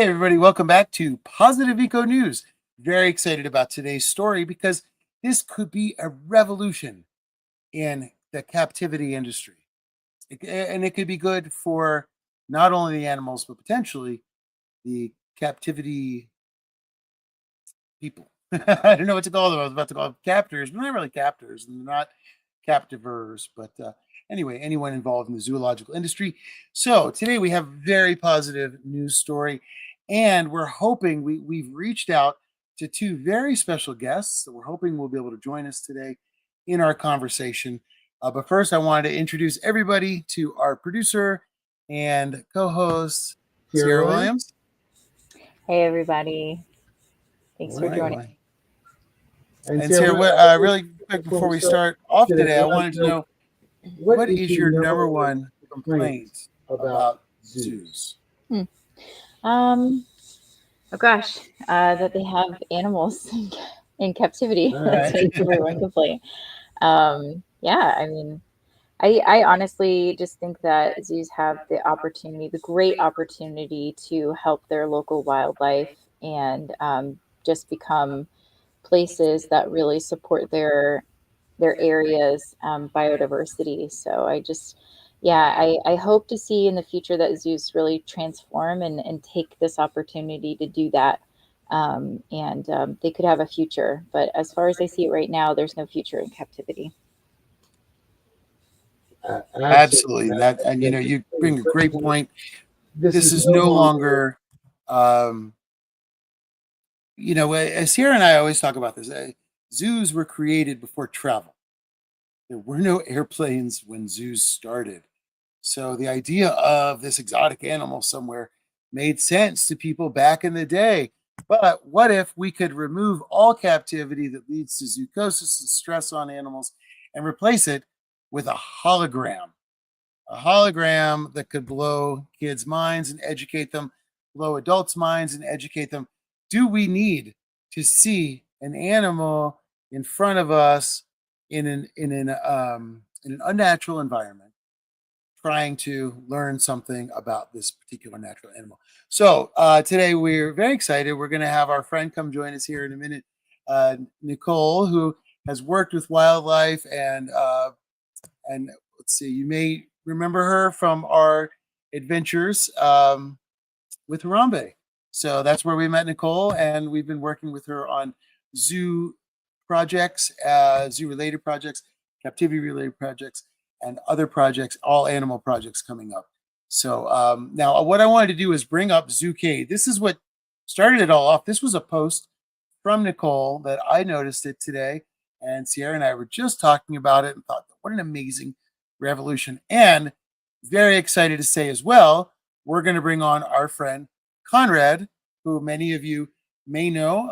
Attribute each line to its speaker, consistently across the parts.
Speaker 1: Hey, everybody, welcome back to Positive Eco News. Very excited about today's story because this could be a revolution in the captivity industry. And it could be good for not only the animals, but potentially the captivity people. I don't know what to call them. I was about to call them captors, but they're not really captors, and they're not captivers. But anyway, anyone involved in the zoological industry. So today we have a very positive news story, and we're hoping we've reached out to two very special guests that we're hoping will be able to join us today in our conversation. But first, I wanted to introduce everybody to our producer and co-host, Sierra Williams.
Speaker 2: Hey, everybody. Thanks for joining.
Speaker 1: And Sarah, really quick before we start off today, I wanted to know, what is your number one complaint about zoos?
Speaker 2: Oh gosh, that they have animals in captivity. That's my number one complaint. Yeah, I mean, I honestly just think that zoos have the great opportunity to help their local wildlife and just become places that really support their areas biodiversity. So I hope to see in the future that zoos really transform and take this opportunity to do that. They could have a future, but as far as I see it right now, there's no future in captivity.
Speaker 1: Absolutely. And you bring a great point. This is no longer, as Sierra and I always talk about this, zoos were created before travel. There were no airplanes when zoos started. So the idea of this exotic animal somewhere made sense to people back in the day. But what if we could remove all captivity that leads to zoochosis and stress on animals and replace it with a hologram? A hologram that could blow kids' minds and educate them, blow adults' minds and educate them. Do we need to see an animal in front of us in an unnatural environment, trying to learn something about this particular natural animal? So today we're very excited. We're going to have our friend come join us here in a minute, Nicole, who has worked with wildlife and let's see, you may remember her from our adventures with Harambe. So that's where we met Nicole, and we've been working with her on zoo projects, zoo-related projects, captivity-related projects, and other projects, all animal projects coming up. So now what I wanted to do is bring up Zoocade. This is what started it all off. This was a post from Nicole that I noticed it today, and Sierra and I were just talking about it and thought, what an amazing revolution. And very excited to say as well, we're going to bring on our friend Conrad, who many of you may know,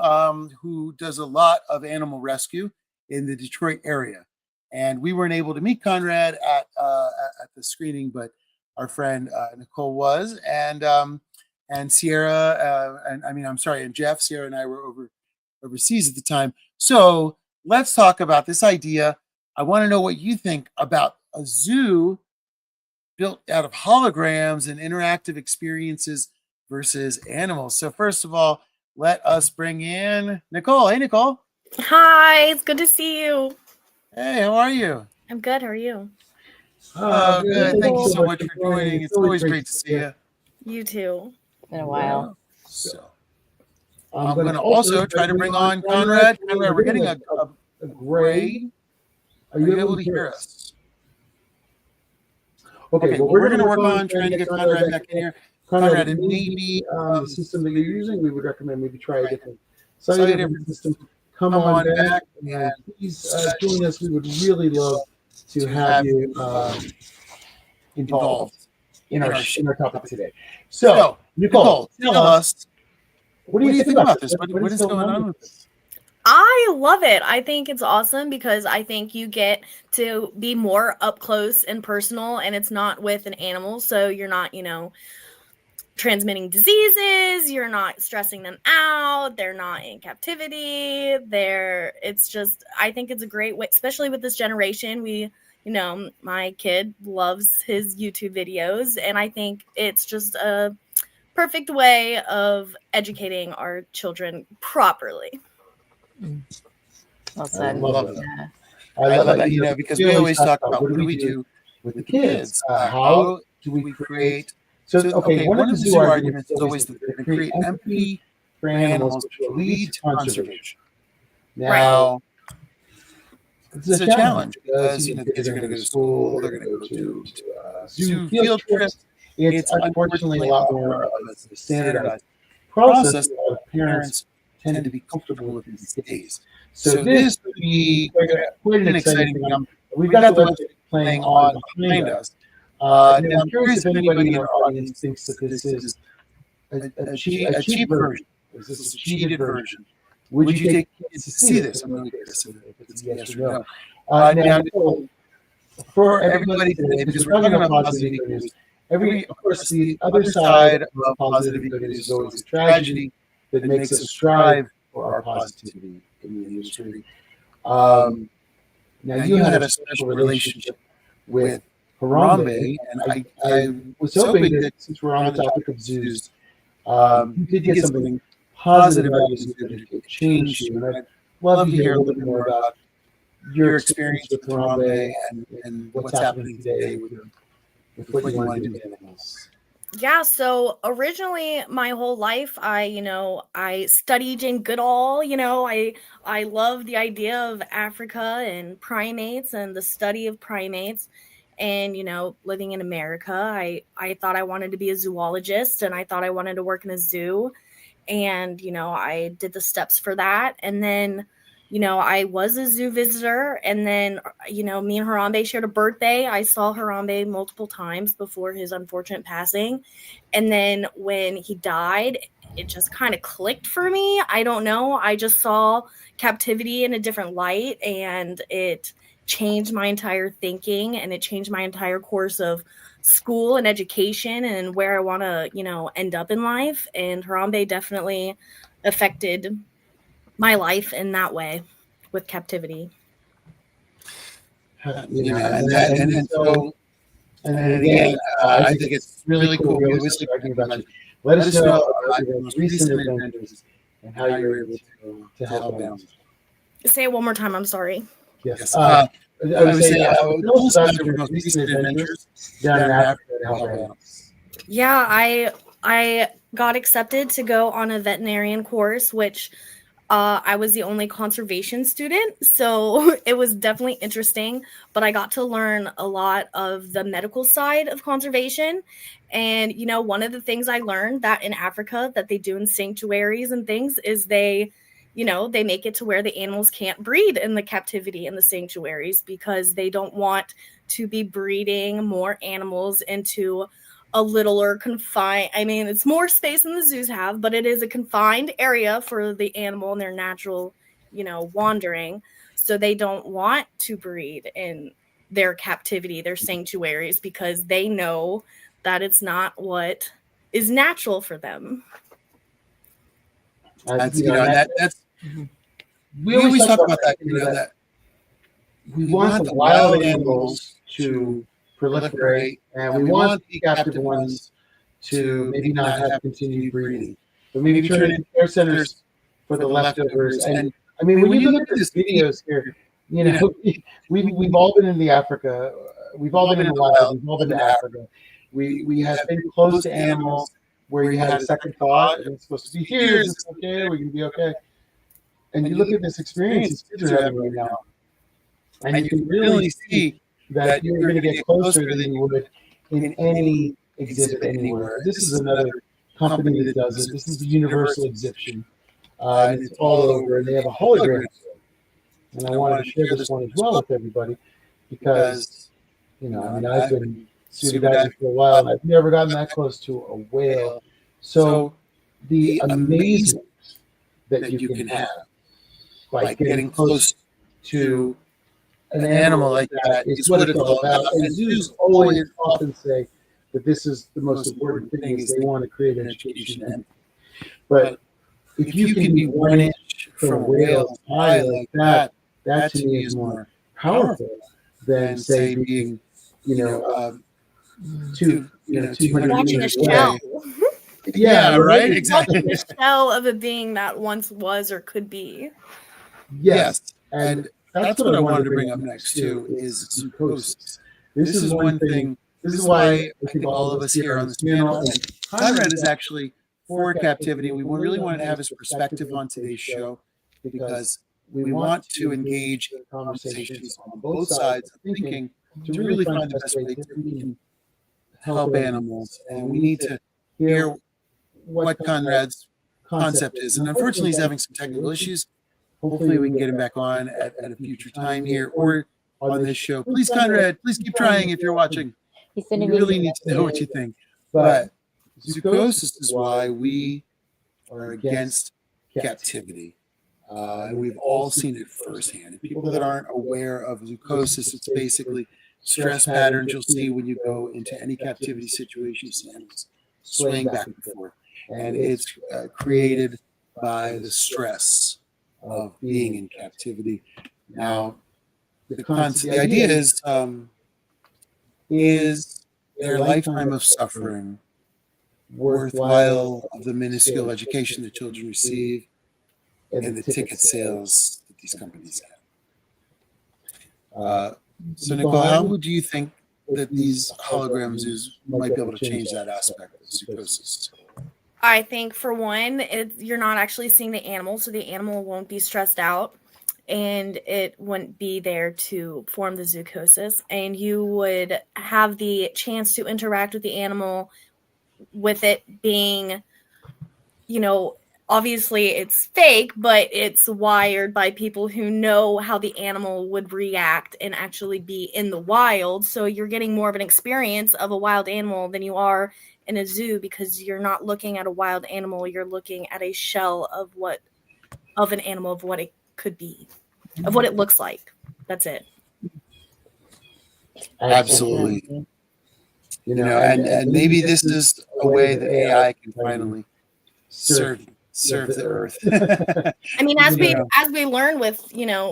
Speaker 1: who does a lot of animal rescue in the Detroit area. And we weren't able to meet Conrad at the screening, but our friend Nicole was, and Sierra, and Jeff. Sierra and I were overseas at the time. So let's talk about this idea. I want to know what you think about a zoo built out of holograms and interactive experiences versus animals. So first of all, let us bring in Nicole. Hey, Nicole.
Speaker 3: Hi, it's good to see you.
Speaker 1: Hey, how are you?
Speaker 3: I'm good. How are you?
Speaker 1: Oh, good. Thank you so much for joining. It's always great to see you.
Speaker 3: You too.
Speaker 2: It's been a while.
Speaker 1: So I'm going to also try to bring on Conrad. Conrad, we're getting a gray. Are you able to hear us? Okay, well, we're going to work on trying to get Conrad back in here. Conrad, it may be the system that you're using. We would recommend maybe try a different system. Come on back and please join us. We would really love to have you involved in our topic today. So, Nicole, tell us, what do you think about this? What is going on with this?
Speaker 3: I love it. I think it's awesome because I think you get to be more up close and personal, and it's not with an animal. So you're not, transmitting diseases. You're not stressing them out. They're not in captivity. I think it's a great way, especially with this generation. My kid loves his YouTube videos, and I think it's just a perfect way of educating our children properly.
Speaker 2: Well
Speaker 1: I
Speaker 2: said.
Speaker 1: love that.
Speaker 2: Yeah.
Speaker 1: I love that, because we always talk about what do we do with the kids? How do we create? So, okay, one of the zoo arguments is always that they're going to create empathy for animals, which will lead to conservation. Now, this is a challenge because the kids are going to go to school, they're going to go to zoo field trips. It's unfortunately a lot more of a standardized process that a lot of parents tend to be comfortable with these days. So this would be quite an exciting thing. We've got the website playing on behind us. Now I'm curious if anybody in our audience thinks that this is a cheap version. Is this a cheated version? Would you take kids to see this? I'm really curious if it's a yes or no. Now, Nicole, for everybody today, because we're talking about positive ego news, of course, the other side of positive ego news is always the tragedy that makes us strive for our positivity in the industry. Now, you had a special relationship with Harambe, and I was hoping that since we're on the topic of zoos, you did get something positive out of zoos that changed you. And I'd love to hear a little bit more about your experience with Harambe and what's happening today with what you want to do with animals.
Speaker 3: Yeah, so originally my whole life I studied in Goodall, I love the idea of Africa and primates and the study of primates. And living in America, I thought I wanted to be a zoologist, and I thought I wanted to work in a zoo. And I did the steps for that. And then I was a zoo visitor, and then me and Harambe shared a birthday. I saw Harambe multiple times before his unfortunate passing. And then when he died, it just kind of clicked for me. I don't know. I just saw captivity in a different light, and it changed my entire thinking, and it changed my entire course of school and education and where I want to, end up in life. And Harambe definitely affected my life in that way with captivity.
Speaker 1: And again, I think it's really cool. We always like talking about you. Let us know about your most recent adventures and how you were able to help animals.
Speaker 3: Say it one more time. I'm sorry.
Speaker 1: Yes. I would say, tell us about your most recent adventures down in Africa to help animals.
Speaker 3: Yeah, I got accepted to go on a veterinarian course, which I was the only conservation student, so it was definitely interesting, but I got to learn a lot of the medical side of conservation. And, one of the things I learned that in Africa that they do in sanctuaries and things is they make it to where the animals can't breed in the captivity in the sanctuaries because they don't want to be breeding more animals into a littler confined, it's more space than the zoos have, but it is a confined area for the animal and their natural, wandering. So they don't want to breed in their captivity, their sanctuaries, because they know that it's not what is natural for them.
Speaker 1: That's we always talk about that, that we want the wild animals to proliferate, and we want the captive ones to maybe not have continued breeding, but maybe turn into care centers for the leftovers. And when you look at these videos here, we've all been in the Africa, we've all been in the wild, we've all been to Africa. We have been close to animals where you had a second thought, and it's supposed to be here, is this okay? Are we going to be okay? And you look at this experience these kids are having right now, and you can really see that you're going to get closer than you would in any exhibit anywhere. This is another company that does it. This is the Universal Exhibition, and it's all over, and they have a hologram. And I wanted to share this one as well with everybody because, I've been scuba diving for a while, and I've never gotten that close to a whale. So the amazement that you can have by getting close to an animal like that is what it's all about. And zoos always often say that this is the most important thing is they want to create education. But if you can be 1 inch from a whale's eye like that, that to me is more powerful than say being, 200
Speaker 3: watching
Speaker 1: meters
Speaker 3: a shell.
Speaker 1: away. Yeah, right.
Speaker 3: Welcome
Speaker 1: Exactly.
Speaker 3: the shell of a being that once was or could be.
Speaker 1: Yes, and that's what I wanted to bring up next too is zoochosis. This is one thing. This is why I think all of us here on this panel, and Conrad is actually for captivity. We really wanted to have his perspective on today's show because we want to engage in conversations on both sides of thinking to really find the best way that we can help animals, and we need to hear what Conrad's concept is. And unfortunately, he's having some technical issues. Hopefully, we can get him back on at a future time here or on this show. Please, Conrad, please keep trying if you're watching. We really need to know what you think. But zoochosis is why we are against captivity. And we've all seen it firsthand. And people that aren't aware of zoochosis, it's basically stress patterns you'll see when you go into any captivity situation. You see animals swaying back and forth. And it's created by the stress of being in captivity. Now, the idea is their lifetime of suffering worthwhile of the minuscule education that children receive and the ticket sales that these companies have? So, Nicole, how would you think that these hologram zoos might be able to change that aspect of zoochosis?
Speaker 3: I think for one, you're not actually seeing the animal, so the animal won't be stressed out and it wouldn't be there to form the zoochosis. And you would have the chance to interact with the animal with it being, obviously it's fake, but it's wired by people who know how the animal would react and actually be in the wild. So you're getting more of an experience of a wild animal than you are in a zoo because you're not looking at a wild animal, you're looking at a shell of an animal, of what it could be, of what it looks like. That's it.
Speaker 1: Absolutely. And maybe this is a way that AI can finally serve the earth.
Speaker 3: I mean, as we learn with,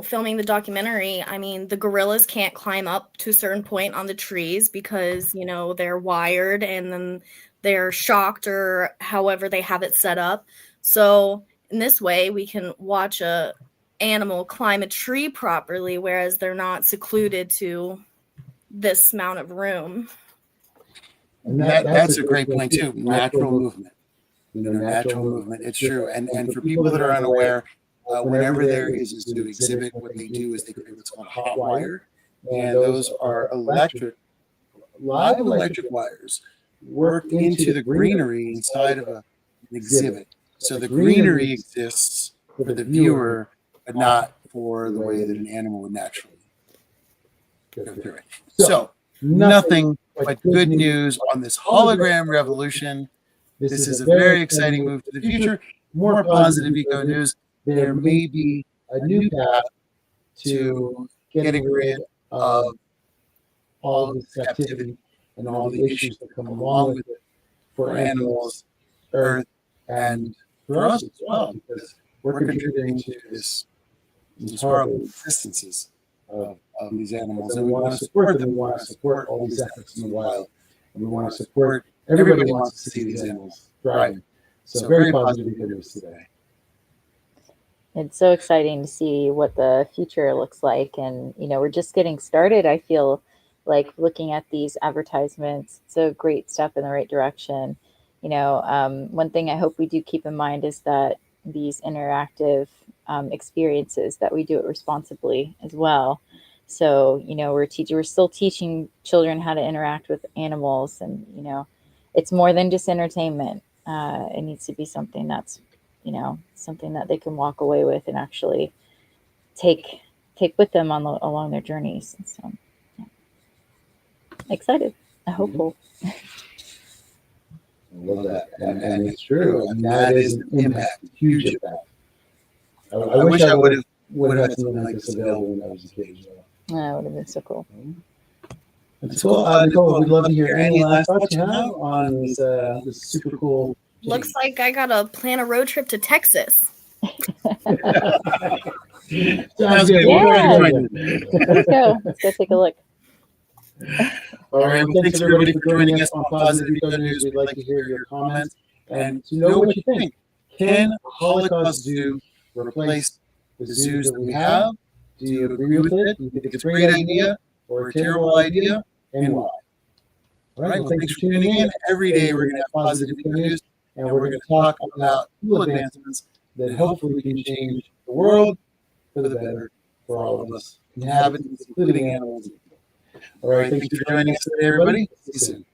Speaker 3: filming the documentary, I mean, the gorillas can't climb up to a certain point on the trees because, they're wired and then they're shocked or however they have it set up. So in this way, we can watch a animal climb a tree properly, whereas they're not secluded to this amount of room.
Speaker 1: And that's a great point too. Natural movement. Natural movement. It's true. And for people that are unaware, whenever there is a zoo exhibit, what they do is they create what's called hot wire, and those are live electric wires worked into the greenery inside of an exhibit. So the greenery exists for the viewer, but not for the way that an animal would naturally go through it. So nothing but good news on this hologram revolution. This is a very exciting move to the future. More positive eco news. There may be a new path to getting rid of all of this captivity and all the issues that come along with it for animals, Earth, and for us as well, because we're contributing to these horrible existences of these animals, and we want to support them. We want to support all these efforts in the wild, and we want to support. Everybody wants to see these animals thriving. So very positive news today.
Speaker 2: It's so exciting to see what the future looks like. And, we're just getting started. I feel like looking at these advertisements, it's a great step in the right direction. One thing I hope we do keep in mind is that these interactive experiences, that we do it responsibly as well. So, we're still teaching children how to interact with animals, and, it's more than just entertainment. It needs to be something that's, something that they can walk away with and actually take with them along their journeys. And so, yeah. Excited, hopeful.
Speaker 1: I love that, and it's true. I mean, that is an impact, a huge impact. I wish I would have had something like this available when I was a kid as well.
Speaker 2: That would have been so cool.
Speaker 1: That's cool. Nicole, we'd love to hear any last thoughts you have on this super cool.
Speaker 3: Looks like I gotta plan a road trip to Texas.
Speaker 1: Sounds good.
Speaker 2: Yeah. Let's go take a look.
Speaker 1: All right. Well, thanks everybody for joining us on Positive Eco News. We'd like to hear your comments and to know what you think. Can a Holocaust zoo replace the zoos that we have? Do you agree with it? Do you think it's a great idea or a terrible idea? And why? All right, well, thanks for tuning in. Every day we're going to have positive news, and we're going to talk about cool advancements that hopefully can change the world for the better for all of us inhabitants, including animals. All right, thanks for joining us today, everybody. See you soon.